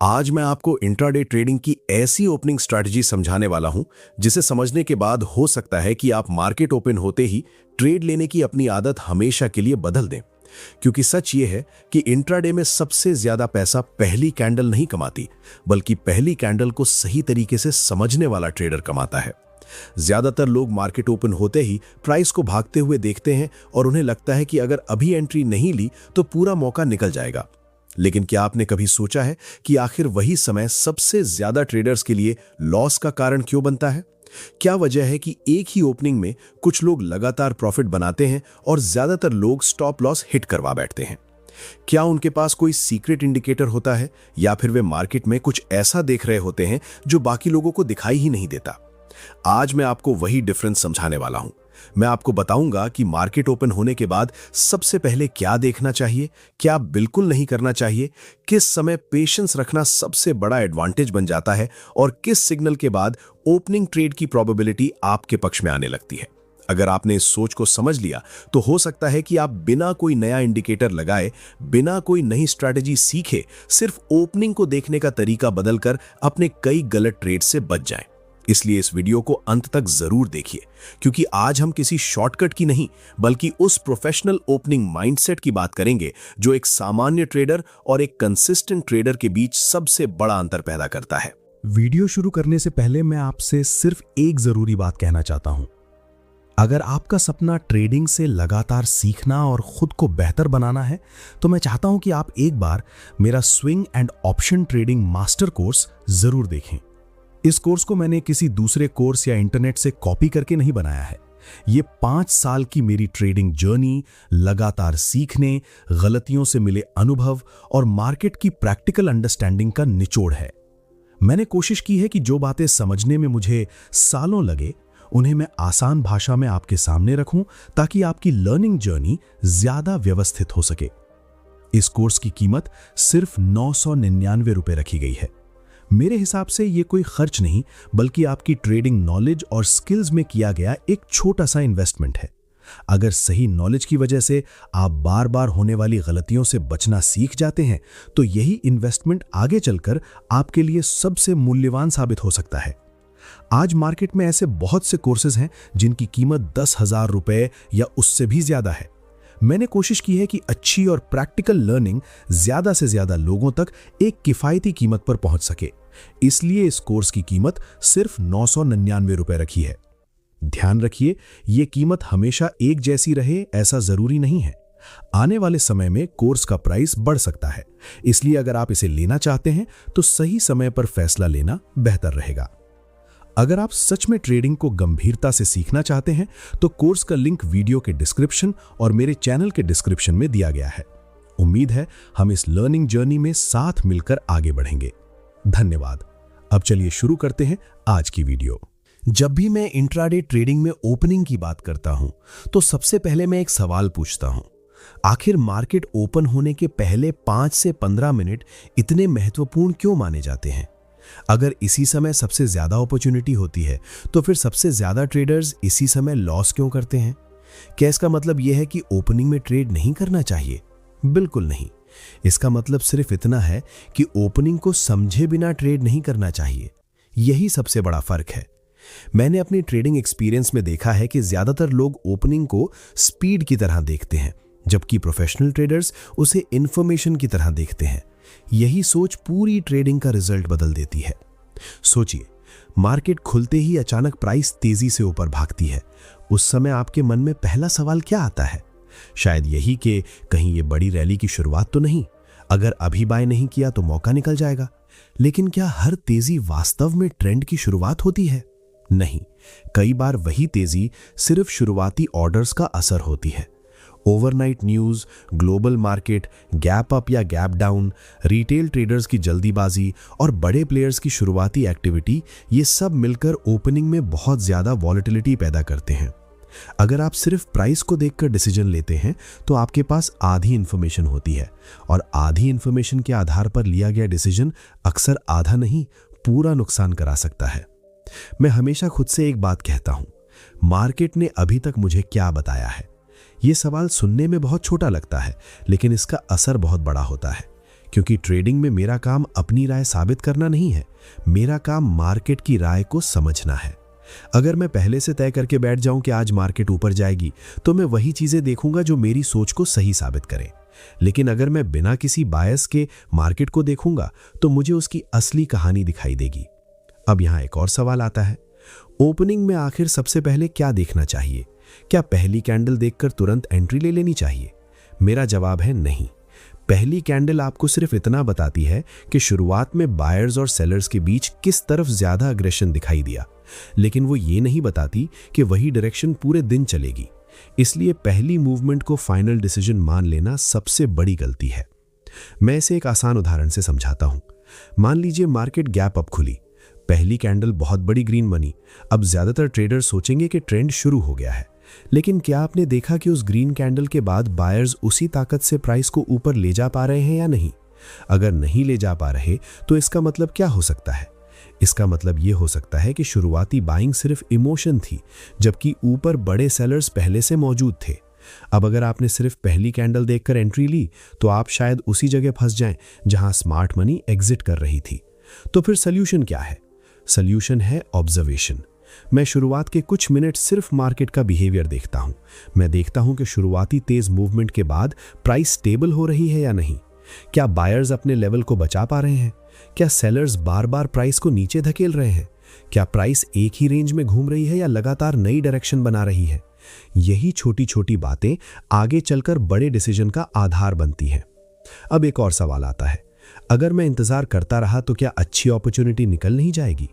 आज मैं आपको इंट्राडे ट्रेडिंग की ऐसी ओपनिंग स्ट्रैटेजी समझाने वाला हूं जिसे समझने के बाद हो सकता है कि आप मार्केट ओपन होते ही ट्रेड लेने की अपनी आदत हमेशा के लिए बदल दें। क्योंकि सच ये है कि इंट्राडे में सबसे ज्यादा पैसा पहली कैंडल नहीं कमाती, बल्कि पहली कैंडल को सही तरीके से समझने वाला ट्रेडर कमाता है। ज्यादातर लोग मार्केट ओपन होते ही प्राइस को भागते हुए देखते हैं और उन्हें लगता है कि अगर अभी एंट्री नहीं ली तो पूरा मौका निकल जाएगा। लेकिन क्या आपने कभी सोचा है कि आखिर वही समय सबसे ज्यादा ट्रेडर्स के लिए लॉस का कारण क्यों बनता है? क्या वजह है कि एक ही ओपनिंग में कुछ लोग लगातार प्रॉफिट बनाते हैं और ज्यादातर लोग स्टॉप लॉस हिट करवा बैठते हैं? क्या उनके पास कोई सीक्रेट इंडिकेटर होता है, या फिर वे मार्केट में कुछ ऐसा देख रहे होते हैं जो बाकी लोगों को दिखाई ही नहीं देता? आज मैं आपको वही डिफरेंस समझाने वाला हूं। मैं आपको बताऊंगा कि मार्केट ओपन होने के बाद सबसे पहले क्या देखना चाहिए, क्या बिल्कुल नहीं करना चाहिए, किस समय पेशेंस रखना सबसे बड़ा एडवांटेज बन जाता है और किस सिग्नल के बाद ओपनिंग ट्रेड की प्रोबेबिलिटी आपके पक्ष में आने लगती है। अगर आपने इस सोच को समझ लिया तो हो सकता है कि आप बिना कोई नया इंडिकेटर लगाए, बिना कोई नई स्ट्रैटेजी सीखे, सिर्फ ओपनिंग को देखने का तरीका बदलकर अपने कई गलत ट्रेड से बच जाएं। इसलिए इस वीडियो को अंत तक जरूर देखिए, क्योंकि आज हम किसी शॉर्टकट की नहीं बल्कि उस प्रोफेशनल ओपनिंग माइंडसेट की बात करेंगे जो एक सामान्य ट्रेडर और एक कंसिस्टेंट ट्रेडर के बीच सबसे बड़ा अंतर पैदा करता है। वीडियो शुरू करने से पहले मैं आपसे सिर्फ एक जरूरी बात कहना चाहता हूं। अगर आपका सपना ट्रेडिंग से लगातार सीखना और खुद को बेहतर बनाना है, तो मैं चाहता हूं कि आप एक बार मेरा swing and option trading master course जरूर देखें। इस कोर्स को मैंने किसी दूसरे कोर्स या इंटरनेट से कॉपी करके नहीं बनाया है। ये 5 साल की मेरी ट्रेडिंग जर्नी, लगातार सीखने, गलतियों से मिले अनुभव और मार्केट की प्रैक्टिकल अंडरस्टैंडिंग का निचोड़ है। मैंने कोशिश की है कि जो बातें समझने में मुझे सालों लगे, उन्हें मैं आसान भाषा में आपके सामने रखूं, ताकि आपकी लर्निंग जर्नी ज्यादा व्यवस्थित हो सके। इस कोर्स की कीमत सिर्फ 999 रुपए रखी गई है। मेरे हिसाब से ये कोई खर्च नहीं, बल्कि आपकी ट्रेडिंग नॉलेज और स्किल्स में किया गया एक छोटा सा इन्वेस्टमेंट है। अगर सही नॉलेज की वजह से आप बार बार होने वाली गलतियों से बचना सीख जाते हैं, तो यही इन्वेस्टमेंट आगे चलकर आपके लिए सबसे मूल्यवान साबित हो सकता है। आज मार्केट में ऐसे बहुत से कोर्सेज हैं जिनकी कीमत 10,000 रुपए या उससे भी ज्यादा है। मैंने कोशिश की है कि अच्छी और प्रैक्टिकल लर्निंग ज्यादा से ज्यादा लोगों तक एक किफायती कीमत पर पहुंच सके। इसलिए इस कोर्स की कीमत सिर्फ 999 रुपए रखी है। ध्यान रखिए, ये कीमत हमेशा एक जैसी रहे ऐसा जरूरी नहीं है। आने वाले समय में कोर्स का प्राइस बढ़ सकता है, इसलिए अगर आप इसे लेना चाहते हैं तो सही समय पर फैसला लेना बेहतर रहेगा। अगर आप सच में ट्रेडिंग को गंभीरता से सीखना चाहते हैं तो कोर्स का लिंक वीडियो के डिस्क्रिप्शन और मेरे चैनल के डिस्क्रिप्शन में दिया गया है। उम्मीद है हम इस लर्निंग जर्नी में साथ मिलकर आगे बढ़ेंगे। धन्यवाद। अब चलिए शुरू करते हैं आज की वीडियो। जब भी मैं इंट्राडे ट्रेडिंग में ओपनिंग की बात करता हूं तो सबसे पहले मैं एक सवाल पूछता हूं, आखिर मार्केट ओपन होने के पहले 5 से 15 मिनट इतने महत्वपूर्ण क्यों माने जाते हैं? अगर इसी समय सबसे ज्यादा अपॉर्चुनिटी होती है तो फिर सबसे ज्यादा ट्रेडर्स इसी समय लॉस क्यों करते हैं? क्या इसका मतलब यह है कि ओपनिंग में ट्रेड नहीं करना चाहिए? बिल्कुल नहीं। इसका मतलब सिर्फ इतना है कि ओपनिंग को समझे बिना ट्रेड नहीं करना चाहिए। यही सबसे बड़ा फर्क है। मैंने अपनी ट्रेडिंग एक्सपीरियंस में देखा है कि ज्यादातर लोग ओपनिंग को स्पीड की तरह देखते हैं, जबकि प्रोफेशनल ट्रेडर्स उसे इंफॉर्मेशन की तरह देखते हैं। यही सोच पूरी ट्रेडिंग का रिजल्ट बदल देती है। सोचिए, मार्केट खुलते ही अचानक प्राइस तेजी से ऊपर भागती है। उस समय आपके मन में पहला सवाल क्या आता है? शायद यही कि कहीं ये बड़ी रैली की शुरुआत तो नहीं, अगर अभी बाय नहीं किया तो मौका निकल जाएगा। लेकिन क्या हर तेजी वास्तव में ट्रेंड की शुरुआत होती है? नहीं, कई बार वही तेजी सिर्फ शुरुआती ऑर्डर्स का असर होती है। Overnight news, global market, gap up या गैप डाउन, रिटेल ट्रेडर्स की जल्दीबाजी और बड़े प्लेयर्स की शुरुआती एक्टिविटी, ये सब मिलकर ओपनिंग में बहुत ज़्यादा वॉलेटिलिटी पैदा करते हैं। अगर आप सिर्फ प्राइस को देखकर डिसीजन लेते हैं तो आपके पास आधी इंफॉर्मेशन होती है, और आधी इंफॉर्मेशन के आधार पर लिया गया डिसीजन अक्सर आधा नहीं, पूरा नुकसान करा सकता है। मैं हमेशा खुद से एक बात कहता हूं, मार्केट ने अभी तक मुझे क्या बताया है? ये सवाल सुनने में बहुत छोटा लगता है, लेकिन इसका असर बहुत बड़ा होता है। क्योंकि ट्रेडिंग में मेरा काम अपनी राय साबित करना नहीं है, मेरा काम मार्केट की राय को समझना है। अगर मैं पहले से तय करके बैठ जाऊं कि आज मार्केट ऊपर जाएगी, तो मैं वही चीजें देखूंगा जो मेरी सोच को सही साबित करें। लेकिन अगर मैं बिना किसी बायस के मार्केट को देखूंगा, तो मुझे उसकी असली कहानी दिखाई देगी। अब यहां एक और सवाल आता है, ओपनिंग में आखिर सबसे पहले क्या देखना चाहिए? क्या पहली कैंडल देखकर तुरंत एंट्री ले लेनी चाहिए? मेरा जवाब है नहीं। पहली कैंडल आपको सिर्फ इतना बताती है कि शुरुआत में बायर्स और सेलर्स के बीच किस तरफ ज्यादा अग्रेशन दिखाई दिया, लेकिन वो ये नहीं बताती कि वही डायरेक्शन पूरे दिन चलेगी। इसलिए पहली मूवमेंट को फाइनल डिसीजन मान लेना सबसे बड़ी गलती है। मैं इसे एक आसान उदाहरण से समझाता हूं। मान लीजिए मार्केट गैप अप खुली, पहली कैंडल बहुत बड़ी ग्रीन बनी। अब ज्यादातर ट्रेडर सोचेंगे कि ट्रेंड शुरू हो गया है, लेकिन क्या आपने देखा कि उस ग्रीन कैंडल के बाद बायर्स उसी ताकत से प्राइस को ऊपर ले जा पा रहे हैं या नहीं? अगर नहीं ले जा पा रहे, तो इसका मतलब क्या हो सकता है? इसका मतलब यह हो सकता है कि शुरुआती बाइंग सिर्फ इमोशन थी, जबकि ऊपर बड़े सेलर्स पहले से मौजूद थे। अब अगर आपने सिर्फ पहली कैंडल देखकर एंट्री ली, तो आप शायद उसी जगह फंस जाएं जहां स्मार्ट मनी एग्जिट कर रही थी। तो फिर सॉल्यूशन क्या है? सॉल्यूशन है ऑब्जर्वेशन। मैं शुरुआत के कुछ मिनट सिर्फ मार्केट का बिहेवियर देखता हूं। मैं देखता हूं कि शुरुआती तेज मूवमेंट के बाद प्राइस स्टेबल हो रही है या नहीं। क्या बायर्स अपने लेवल को बचा पा रहे हैं? क्या सेलर्स बार बार प्राइस को नीचे धकेल रहे हैं? क्या प्राइस एक ही रेंज में घूम रही है या लगातार नई डायरेक्शन बना रही है? यही छोटी छोटी बातें आगे चलकर बड़े डिसीजन का आधार बनती हैं। अब एक और सवाल आता है, अगर मैं इंतजार करता रहा तो क्या अच्छी अपॉर्चुनिटी निकल नहीं जाएगी?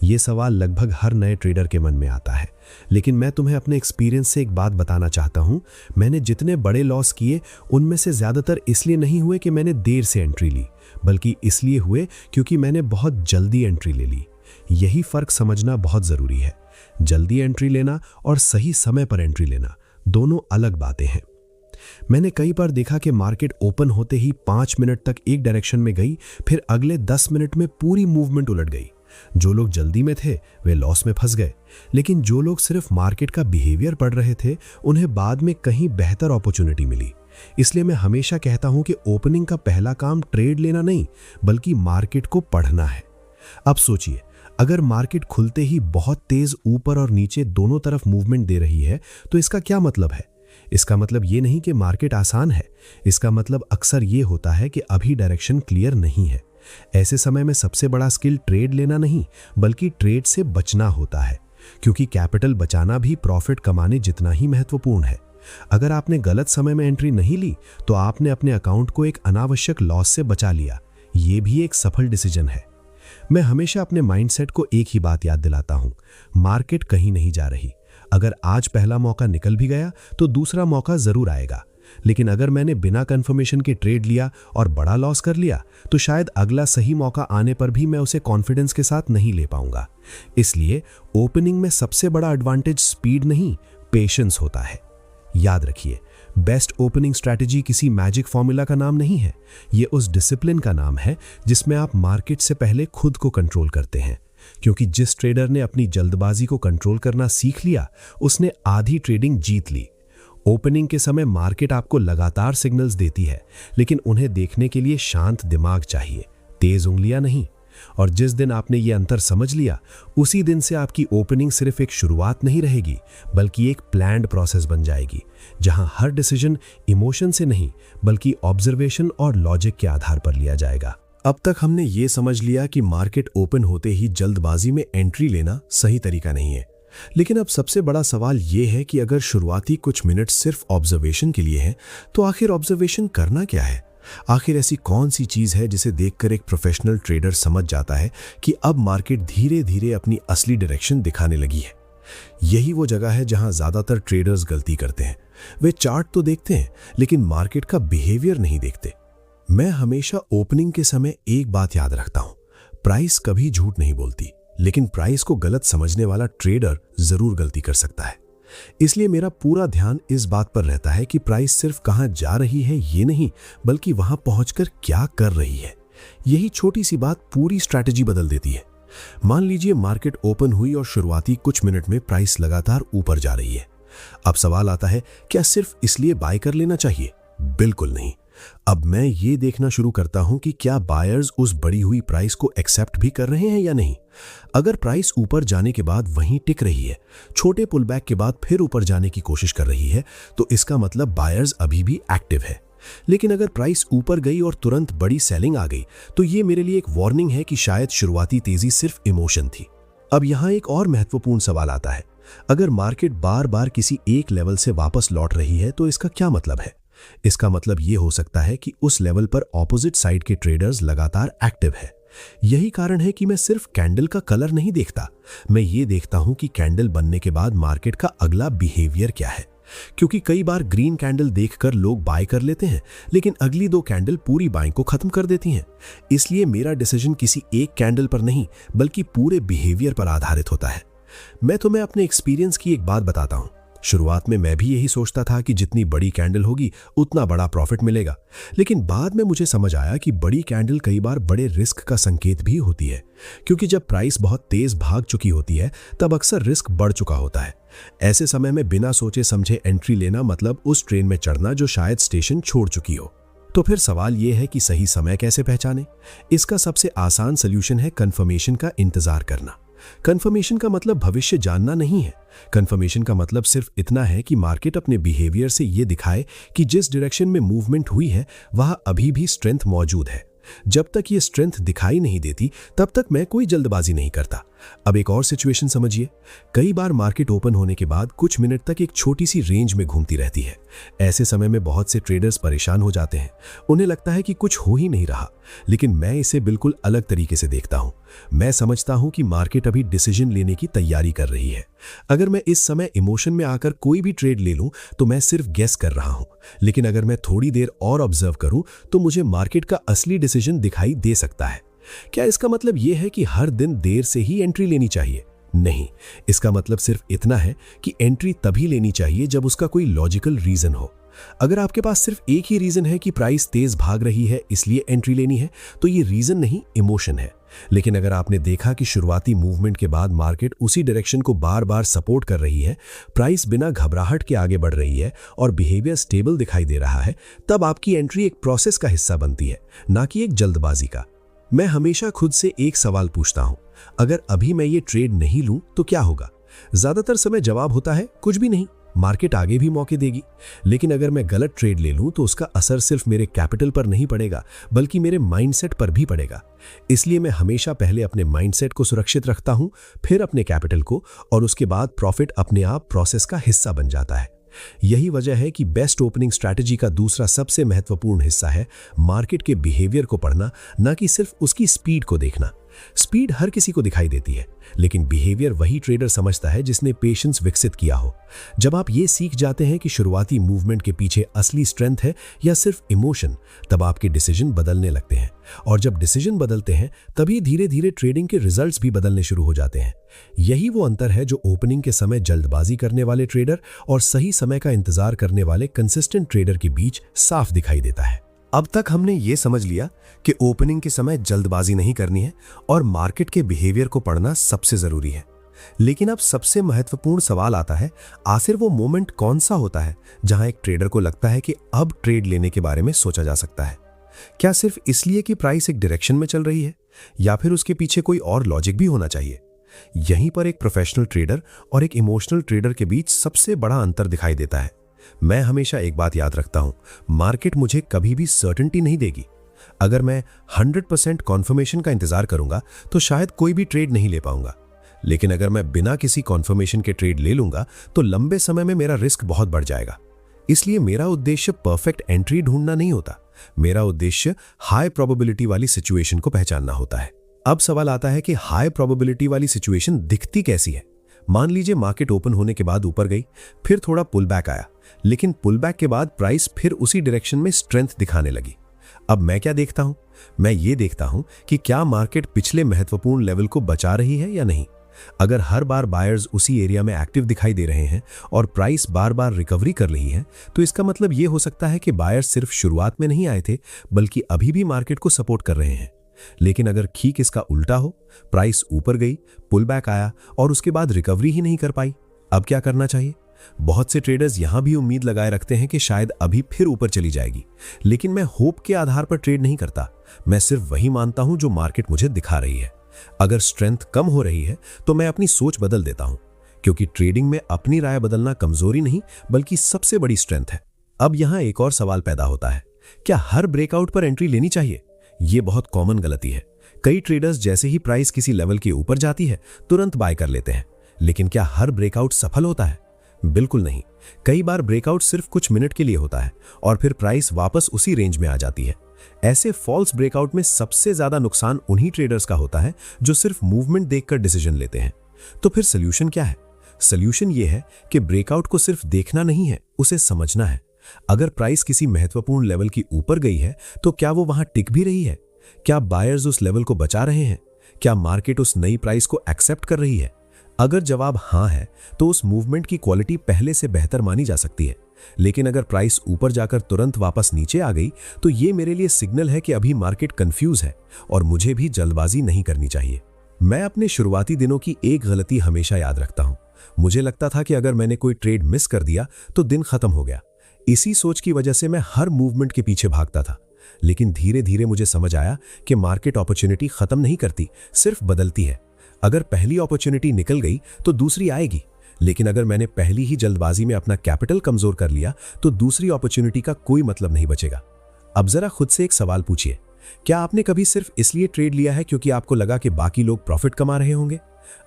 ये सवाल लगभग हर नए ट्रेडर के मन में आता है, लेकिन मैं तुम्हें अपने एक्सपीरियंस से एक बात बताना चाहता हूं। मैंने जितने बड़े लॉस किए, उनमें से ज्यादातर इसलिए नहीं हुए कि मैंने देर से एंट्री ली, बल्कि इसलिए हुए क्योंकि मैंने बहुत जल्दी एंट्री ले ली। यही फर्क समझना बहुत जरूरी है। जल्दी एंट्री लेना और सही समय पर एंट्री लेना दोनों अलग बातें हैं। मैंने कई बार देखा कि मार्केट ओपन होते ही 5 मिनट तक एक डायरेक्शन में गई, फिर अगले 10 मिनट में पूरी मूवमेंट उलट गई। जो लोग जल्दी में थे वे लॉस में फंस गए, लेकिन जो लोग सिर्फ मार्केट का बिहेवियर पढ़ रहे थे, उन्हें बाद में कहीं बेहतर अपॉर्चुनिटी मिली। इसलिए मैं हमेशा कहता हूं कि ओपनिंग का पहला काम ट्रेड लेना नहीं, बल्कि मार्केट को पढ़ना है। अब सोचिए, अगर मार्केट खुलते ही बहुत तेज ऊपर और नीचे दोनों तरफ मूवमेंट दे रही है, तो इसका क्या मतलब है? इसका मतलब ये नहीं कि मार्केट आसान है। इसका मतलब अक्सर ये होता है कि अभी डायरेक्शन क्लियर नहीं है। ऐसे समय में सबसे बड़ा स्किल ट्रेड लेना नहीं, बल्कि ट्रेड से बचना होता है, क्योंकि कैपिटल बचाना भी प्रॉफिट कमाने जितना ही महत्वपूर्ण है। अगर आपने गलत समय में एंट्री नहीं ली, तो आपने अपने अकाउंट को एक अनावश्यक लॉस से बचा लिया। ये भी एक सफल डिसीजन है। मैं हमेशा अपने माइंडसेट को एक ही बात याद दिलाता हूं, मार्केट कहीं नहीं जा रही। अगर आज पहला मौका निकल भी गया, तो दूसरा मौका जरूर आएगा। लेकिन अगर मैंने बिना कंफर्मेशन के ट्रेड लिया और बड़ा लॉस कर लिया, तो शायद अगला सही मौका आने पर भी मैं उसे कॉन्फिडेंस के साथ नहीं ले पाऊंगा। इसलिए ओपनिंग में सबसे बड़ा एडवांटेज स्पीड नहीं, पेशेंस होता है। याद रखिए, बेस्ट ओपनिंग स्ट्रैटेजी किसी मैजिक फॉर्मूला का नाम नहीं है। यह उस डिसिप्लिन का नाम है जिसमें आप मार्केट से पहले खुद को कंट्रोल करते हैं। क्योंकि जिस ट्रेडर ने अपनी जल्दबाजी को कंट्रोल करना सीख लिया, उसने आधी ट्रेडिंग जीत ली। ओपनिंग के समय मार्केट आपको लगातार सिग्नल्स देती है, लेकिन उन्हें देखने के लिए शांत दिमाग चाहिए, तेज उंगलियां नहीं। और जिस दिन आपने ये अंतर समझ लिया, उसी दिन से आपकी ओपनिंग सिर्फ एक शुरुआत नहीं रहेगी, बल्कि एक प्लान्ड प्रोसेस बन जाएगी, जहां हर डिसीजन इमोशन से नहीं, बल्कि ऑब्जर्वेशन और लॉजिक के आधार पर लिया जाएगा। अब तक हमने ये समझ लिया कि मार्केट ओपन होते ही जल्दबाजी में एंट्री लेना सही तरीका नहीं है। लेकिन अब सबसे बड़ा सवाल यह है कि अगर शुरुआती कुछ मिनट सिर्फ ऑब्जर्वेशन के लिए है, तो आखिर ऑब्जर्वेशन करना क्या है? आखिर ऐसी कौन सी चीज है जिसे देखकर एक प्रोफेशनल ट्रेडर समझ जाता है कि अब मार्केट धीरे धीरे अपनी असली डायरेक्शन दिखाने लगी है? यही वो जगह है जहां ज्यादातर ट्रेडर्स गलती करते हैं। वे चार्ट तो देखते हैं, लेकिन मार्केट का बिहेवियर नहीं देखते। मैं हमेशा ओपनिंग के समय एक बात याद रखता हूं, प्राइस कभी झूठ नहीं बोलती, लेकिन प्राइस को गलत समझने वाला ट्रेडर जरूर गलती कर सकता है। इसलिए मेरा पूरा ध्यान इस बात पर रहता है कि प्राइस सिर्फ कहां जा रही है ये नहीं, बल्कि वहां पहुंचकर क्या कर रही है। यही छोटी सी बात पूरी स्ट्रैटेजी बदल देती है। मान लीजिए मार्केट ओपन हुई और शुरुआती कुछ मिनट में प्राइस लगातार ऊपर जा रही है। अब सवाल आता है, क्या सिर्फ इसलिए बाय कर लेना चाहिए? बिल्कुल नहीं। अब मैं ये देखना शुरू करता हूं कि क्या बायर्स उस बढ़ी हुई प्राइस को एक्सेप्ट भी कर रहे हैं या नहीं। अगर प्राइस ऊपर जाने के बाद वहीं टिक रही है, छोटे पुलबैक के बाद फिर ऊपर जाने की कोशिश कर रही है, तो इसका मतलब बायर्स अभी भी एक्टिव है। लेकिन अगर प्राइस ऊपर गई और तुरंत बड़ी सेलिंग आ गई, तो ये मेरे लिए एक वार्निंग है कि शायद शुरुआती तेजी सिर्फ इमोशन थी। अब यहां एक और महत्वपूर्ण सवाल आता है, अगर मार्केट बार बार किसी एक लेवल से वापस लौट रही है तो इसका क्या मतलब है? इसका मतलब ये हो सकता है कि उस लेवल पर ऑपोजिट साइड के ट्रेडर्स लगातार एक्टिव है। यही कारण है कि मैं सिर्फ कैंडल का कलर नहीं देखता, मैं ये देखता हूं कि कैंडल बनने के बाद मार्केट का अगला बिहेवियर क्या है। क्योंकि कई बार ग्रीन कैंडल देखकर लोग बाय कर लेते हैं, लेकिन अगली दो कैंडल पूरी बाइंग को खत्म कर देती हैं। इसलिए मेरा डिसीजन किसी एक कैंडल पर नहीं, बल्कि पूरे बिहेवियर पर आधारित होता है। मैं तुम्हें अपने एक्सपीरियंस की एक बात बताता हूं। शुरुआत में मैं भी यही सोचता था कि जितनी बड़ी कैंडल होगी उतना बड़ा प्रॉफिट मिलेगा, लेकिन बाद में मुझे समझ आया कि बड़ी कैंडल कई बार बड़े रिस्क का संकेत भी होती है, क्योंकि जब प्राइस बहुत तेज भाग चुकी होती है तब अक्सर रिस्क बढ़ चुका होता है। ऐसे समय में बिना सोचे समझे एंट्री लेना मतलब उस ट्रेन में चढ़ना जो शायद स्टेशन छोड़ चुकी हो। तो फिर सवाल यह है कि सही समय कैसे पहचाने? इसका सबसे आसान सॉल्यूशन है कंफर्मेशन का इंतजार करना। कंफर्मेशन का मतलब भविष्य जानना नहीं है। कंफर्मेशन का मतलब सिर्फ इतना है कि मार्केट अपने बिहेवियर से यह दिखाए कि जिस डायरेक्शन में मूवमेंट हुई है वहां अभी भी स्ट्रेंथ मौजूद है। जब तक ये स्ट्रेंथ दिखाई नहीं देती तब तक मैं कोई जल्दबाजी नहीं करता। अब एक और सिचुएशन समझिए। कई बार मार्केट ओपन होने के बाद कुछ मिनट तक एक छोटी सी रेंज में घूमती रहती है। ऐसे समय में बहुत से ट्रेडर्स परेशान हो जाते हैं। उन्हें लगता है कि कुछ हो ही नहीं रहा, लेकिन मैं इसे बिल्कुल अलग तरीके से देखता हूं। मैं समझता हूं कि मार्केट अभी डिसीजन लेने की तैयारी कर रही है। अगर मैं इस समय इमोशन में आकर कोई भी ट्रेड ले लूं तो मैं सिर्फ गेस कर रहा हूं, लेकिन अगर मैं थोड़ी देर और ऑब्जर्व करूं तो मुझे मार्केट का असली डिसीजन दिखाई दे सकता है। क्या इसका मतलब यह है कि हर दिन देर से ही एंट्री लेनी चाहिए? नहीं, इसका मतलब सिर्फ इतना है कि एंट्री तभी लेनी चाहिए जब उसका कोई लॉजिकल रीजन हो। अगर आपके पास सिर्फ एक ही रीजन है कि प्राइस तेज भाग रही है इसलिए एंट्री लेनी है, तो ये रीजन नहीं, इमोशन है। लेकिन अगर आपने देखा कि शुरुआती मूवमेंट के बाद मार्केट उसी डायरेक्शन को बार बार सपोर्ट कर रही है, प्राइस बिना घबराहट के आगे बढ़ रही है और बिहेवियर स्टेबल दिखाई दे रहा है, तब आपकी एंट्री एक प्रोसेस का हिस्सा बनती है, ना कि एक जल्दबाजी का। मैं हमेशा खुद से एक सवाल पूछता हूं, अगर अभी मैं ये ट्रेड नहीं लूं तो क्या होगा? ज्यादातर समय जवाब होता है कुछ भी नहीं, मार्केट आगे भी मौके देगी। लेकिन अगर मैं गलत ट्रेड ले लूं तो उसका असर सिर्फ मेरे कैपिटल पर नहीं पड़ेगा, बल्कि मेरे माइंडसेट पर भी पड़ेगा। इसलिए मैं हमेशा पहले अपने माइंडसेट को सुरक्षित रखता हूं, फिर अपने कैपिटल को, और उसके बाद प्रॉफिट अपने आप प्रोसेस का हिस्सा बन जाता है। यही वजह है कि बेस्ट ओपनिंग स्ट्रैटेजी का दूसरा सबसे महत्वपूर्ण हिस्सा है मार्केट के बिहेवियर को पढ़ना, ना कि सिर्फ उसकी स्पीड को देखना। स्पीड हर किसी को दिखाई देती है, लेकिन बिहेवियर वही ट्रेडर समझता है जिसने पेशेंस विकसित किया हो। जब आप ये सीख जाते हैं कि शुरुआती मूवमेंट के पीछे असली स्ट्रेंथ है या सिर्फ इमोशन, तब आपके डिसीजन बदलने लगते हैं, और जब डिसीजन बदलते हैं तभी धीरे धीरे ट्रेडिंग के रिजल्ट्स भी बदलने शुरू हो जाते हैं। यही वो अंतर है जो ओपनिंग के समय जल्दबाजी करने वाले ट्रेडर और सही समय का इंतजार करने वाले कंसिस्टेंट ट्रेडर के बीच साफ दिखाई देता है। अब तक हमने ये समझ लिया कि ओपनिंग के समय जल्दबाजी नहीं करनी है और मार्केट के बिहेवियर को पढ़ना सबसे जरूरी है। लेकिन अब सबसे महत्वपूर्ण सवाल आता है, आखिर वो मोमेंट कौन सा होता है जहां एक ट्रेडर को लगता है कि अब ट्रेड लेने के बारे में सोचा जा सकता है? क्या सिर्फ इसलिए कि प्राइस एक डायरेक्शन में चल रही है, या फिर उसके पीछे कोई और लॉजिक भी होना चाहिए? यहीं पर एक प्रोफेशनल ट्रेडर और एक इमोशनल ट्रेडर के बीच सबसे बड़ा अंतर दिखाई देता है। मैं हमेशा एक बात याद रखता हूं, मार्केट मुझे कभी भी सर्टेनिटी नहीं देगी। अगर मैं 100% कॉन्फर्मेशन का इंतजार करूंगा तो शायद कोई भी ट्रेड नहीं ले पाऊंगा, लेकिन अगर मैं बिना किसी कॉन्फर्मेशन के ट्रेड ले लूंगा तो लंबे समय में मेरा रिस्क बहुत बढ़ जाएगा। इसलिए मेरा उद्देश्य परफेक्ट एंट्री ढूंढना नहीं होता, मेरा उद्देश्य हाई प्रोबेबिलिटी वाली सिचुएशन को पहचानना होता है। अब सवाल आता है कि हाई प्रोबेबिलिटी वाली सिचुएशन दिखती कैसी है? मान लीजिए मार्केट ओपन होने के बाद ऊपर गई, फिर थोड़ा पुल बैक आया, लेकिन पुल बैक के बाद प्राइस फिर उसी डायरेक्शन में स्ट्रेंथ दिखाने लगी। अब मैं क्या देखता हूं? मैं ये देखता हूं कि क्या मार्केट पिछले महत्वपूर्ण लेवल को बचा रही है या नहीं। अगर हर बार बायर्स उसी एरिया में एक्टिव दिखाई दे रहे हैं और प्राइस बार बार रिकवरी कर रही है, तो इसका मतलब यह हो सकता है कि बायर्स सिर्फ शुरुआत में नहीं आए थे, बल्कि अभी भी मार्केट को सपोर्ट कर रहे हैं। लेकिन अगर ठीक इसका उल्टा हो, प्राइस ऊपर गई, पुल बैक आया और उसके बाद रिकवरी ही नहीं कर पाई, अब क्या करना चाहिए? बहुत से ट्रेडर्स यहां भी उम्मीद लगाए रखते हैं कि शायद अभी फिर ऊपर चली जाएगी, लेकिन मैं होप के आधार पर ट्रेड नहीं करता। मैं सिर्फ वही मानता हूं जो मार्केट मुझे दिखा रही है। अगर स्ट्रेंथ कम हो रही है तो मैं अपनी सोच बदल देता हूं, क्योंकि ट्रेडिंग में अपनी राय बदलना कमजोरी नहीं बल्कि सबसे बड़ी स्ट्रेंथ है। अब यहां एक और सवाल पैदा होता है, क्या हर ब्रेकआउट पर एंट्री लेनी चाहिए? यह बहुत कॉमन गलती है। कई ट्रेडर्स जैसे ही प्राइस किसी लेवल के ऊपर जाती है तुरंत बाय कर लेते हैं, लेकिन क्या हर ब्रेकआउट सफल होता है? बिल्कुल नहीं। कई बार ब्रेकआउट सिर्फ कुछ मिनट के लिए होता है और फिर प्राइस वापस उसी रेंज में आ जाती है। ऐसे फॉल्स ब्रेकआउट में सबसे ज्यादा नुकसान उन्हीं ट्रेडर्स का होता है जो सिर्फ मूवमेंट देखकर डिसीजन लेते हैं। तो फिर सोल्यूशन क्या है? सोल्यूशन यह है कि ब्रेकआउट को सिर्फ देखना नहीं है, उसे समझना है। अगर प्राइस किसी महत्वपूर्ण लेवल की ऊपर गई है तो क्या वो वहां टिक भी रही है? क्या बायर्स उस लेवल को बचा रहे हैं? क्या मार्केट उस नई प्राइस को एक्सेप्ट कर रही है? अगर जवाब हां है तो उस मूवमेंट की क्वालिटी पहले से बेहतर मानी जा सकती है। लेकिन अगर प्राइस ऊपर जाकर तुरंत वापस नीचे आ गई तो ये मेरे लिए सिग्नल है कि अभी मार्केट कंफ्यूज है और मुझे भी जल्दबाजी नहीं करनी चाहिए। मैं अपने शुरुआती दिनों की एक गलती हमेशा याद रखता हूं। मुझे लगता था कि अगर मैंने कोई ट्रेड मिस कर दिया तो दिन खत्म हो गया। इसी सोच की वजह से मैं हर मूवमेंट के पीछे भागता था। लेकिन धीरे धीरे मुझे समझ आया कि मार्केट अपॉर्चुनिटी खत्म नहीं करती, सिर्फ बदलती है। अगर पहली अपॉर्चुनिटी निकल गई तो दूसरी आएगी, लेकिन अगर मैंने पहली ही जल्दबाजी में अपना कैपिटल कमजोर कर लिया तो दूसरी अपॉर्चुनिटी का कोई मतलब नहीं बचेगा। अब जरा खुद से एक सवाल पूछिए, क्या आपने कभी सिर्फ इसलिए ट्रेड लिया है क्योंकि आपको लगा कि बाकी लोग प्रॉफिट कमा रहे होंगे?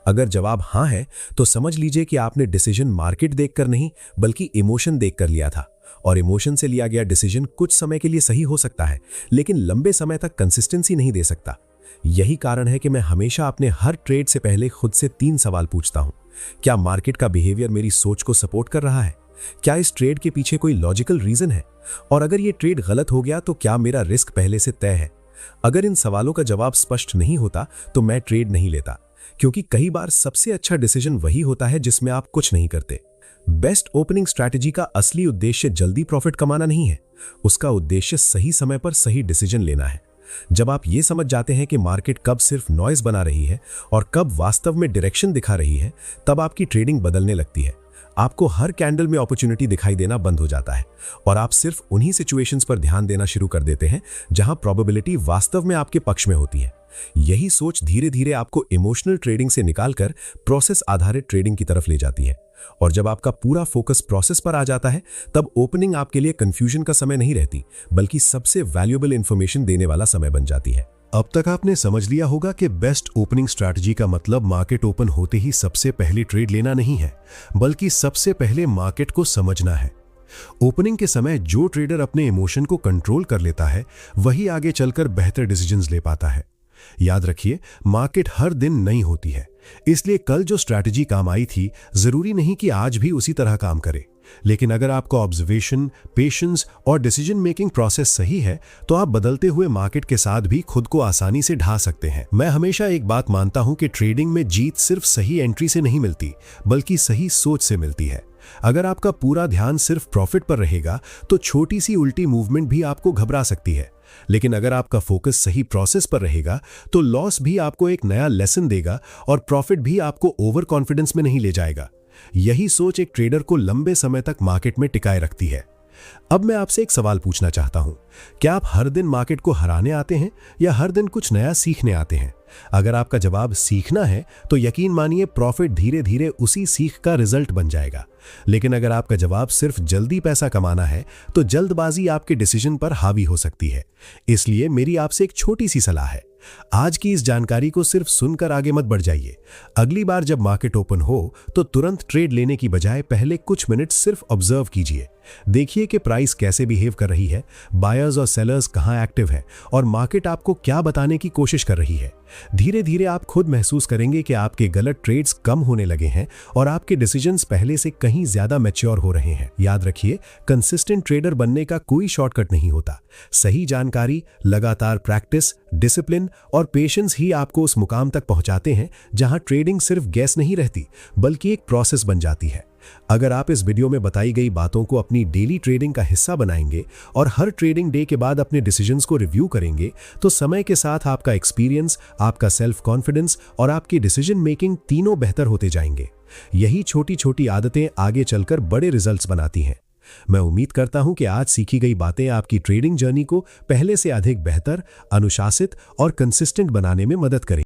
अगर जवाब हां है तो समझ लीजिए कि आपने डिसीजन मार्केट देखकर नहीं बल्कि इमोशन देखकर लिया था। और इमोशन से लिया गया डिसीजन कुछ समय के लिए सही हो सकता है, लेकिन लंबे समय तक कंसिस्टेंसी नहीं दे सकता। यही कारण है कि मैं हमेशा अपने हर ट्रेड से पहले खुद से 3 सवाल पूछता हूं। क्या मार्केट का बिहेवियर मेरी सोच को सपोर्ट कर रहा है? क्या इस ट्रेड के पीछे कोई लॉजिकल रीजन है? और अगर ये ट्रेड गलत हो गया तो क्या मेरा रिस्क पहले से तय है? अगर इन सवालों का जवाब स्पष्ट नहीं होता तो मैं ट्रेड नहीं लेता, क्योंकि कई बार सबसे अच्छा डिसीजन वही होता है जिसमें आप कुछ नहीं करते। बेस्ट ओपनिंग स्ट्रैटेजी का असली उद्देश्य जल्दी प्रॉफिट कमाना नहीं है, उसका उद्देश्य सही समय पर सही डिसीजन लेना है। जब आप ये समझ जाते हैं कि मार्केट कब सिर्फ नॉइज बना रही है और कब वास्तव में डायरेक्शन दिखा रही है, तब आपकी ट्रेडिंग बदलने लगती है। आपको हर कैंडल में अपॉर्चुनिटी दिखाई देना बंद हो जाता है और आप सिर्फ उन्हीं सिचुएशंस पर ध्यान देना शुरू कर देते हैं जहां प्रोबेबिलिटी वास्तव में आपके पक्ष में होती है। यही सोच धीरे धीरे आपको इमोशनल ट्रेडिंग से निकालकर प्रोसेस आधारित ट्रेडिंग की तरफ ले जाती है। और जब आपका पूरा फोकस प्रोसेस पर आ जाता है तब ओपनिंग आपके लिए कंफ्यूजन का समय नहीं रहती, बल्कि सबसे वैल्यूएबल इंफॉर्मेशन देने वाला समय बन जाती है। अब तक आपने समझ लिया होगा कि बेस्ट ओपनिंग स्ट्रैटेजी का मतलब मार्केट ओपन होते ही सबसे पहले ट्रेड लेना नहीं है, बल्कि सबसे पहले मार्केट को समझना है। ओपनिंग के समय जो ट्रेडर अपने इमोशन को कंट्रोल कर लेता है वही आगे चलकर बेहतर डिसीजंस ले पाता है। याद रखिए, मार्केट हर दिन नई होती है, इसलिए कल जो स्ट्रैटेजी काम आई थी जरूरी नहीं कि आज भी उसी तरह काम करे। लेकिन अगर आपका ऑब्जर्वेशन, पेशेंस और डिसीजन मेकिंग प्रोसेस सही है तो आप बदलते हुए मार्केट के साथ भी खुद को आसानी से ढा सकते हैं। मैं हमेशा एक बात मानता हूं कि ट्रेडिंग में जीत सिर्फ सही एंट्री से नहीं मिलती, बल्कि सही सोच से मिलती है। अगर आपका पूरा ध्यान सिर्फ प्रॉफिट पर रहेगा तो छोटी सी उल्टी मूवमेंट भी आपको घबरा सकती है, लेकिन अगर आपका फोकस सही प्रोसेस पर रहेगा तो लॉस भी आपको एक नया लेसन देगा और प्रॉफिट भी आपको ओवर कॉन्फिडेंस में नहीं ले जाएगा। यही सोच एक ट्रेडर को लंबे समय तक मार्केट में टिकाए रखती है। अब मैं आपसे एक सवाल पूछना चाहता हूं, क्या आप हर दिन मार्केट को हराने आते हैं या हर दिन कुछ नया सीखने आते हैं? अगर आपका जवाब सीखना है तो यकीन मानिए प्रॉफिट धीरे धीरे उसी सीख का रिजल्ट बन जाएगा। लेकिन अगर आपका जवाब सिर्फ जल्दी पैसा कमाना है तो जल्दबाजी आपके डिसीजन पर हावी हो सकती है। इसलिए मेरी आपसे एक छोटी सी सलाह है, आज की इस जानकारी को सिर्फ सुनकर आगे मत बढ़ जाइए। अगली बार जब मार्केट ओपन हो तो तुरंत ट्रेड लेने की बजाय पहले कुछ मिनट सिर्फ ऑब्जर्व कीजिए। देखिए कि प्राइस कैसे बिहेव कर रही है, बायर्स और सेलर्स कहां एक्टिव है और मार्केट आपको क्या बताने की कोशिश कर रही है। धीरे धीरे आप खुद महसूस करेंगे कि आपके गलत ट्रेड्स कम होने लगे हैं और आपके डिसीजंस पहले से कहीं ज्यादा मैच्योर हो रहे हैं। याद रखिए, कंसिस्टेंट ट्रेडर बनने का कोई शॉर्टकट नहीं होता। सही जानकारी, लगातार प्रैक्टिस, डिसिप्लिन और पेशेंस ही आपको उस मुकाम तक पहुंचाते हैं जहां ट्रेडिंग सिर्फ गैस नहीं रहती, बल्कि एक प्रोसेस बन जाती है। अगर आप इस वीडियो में बताई गई बातों को अपनी डेली ट्रेडिंग का हिस्सा बनाएंगे और हर ट्रेडिंग डे के बाद अपने डिसीजंस को रिव्यू करेंगे, तो समय के साथ आपका एक्सपीरियंस, आपका सेल्फ कॉन्फिडेंस और आपकी डिसीजन मेकिंग तीनों बेहतर होते जाएंगे। यही छोटी छोटी आदतें आगे चलकर बड़े रिजल्ट्स बनाती हैं। मैं उम्मीद करता हूं कि आज सीखी गई बातें आपकी ट्रेडिंग जर्नी को पहले से अधिक बेहतर, अनुशासित और कंसिस्टेंट बनाने में मदद करेंगी।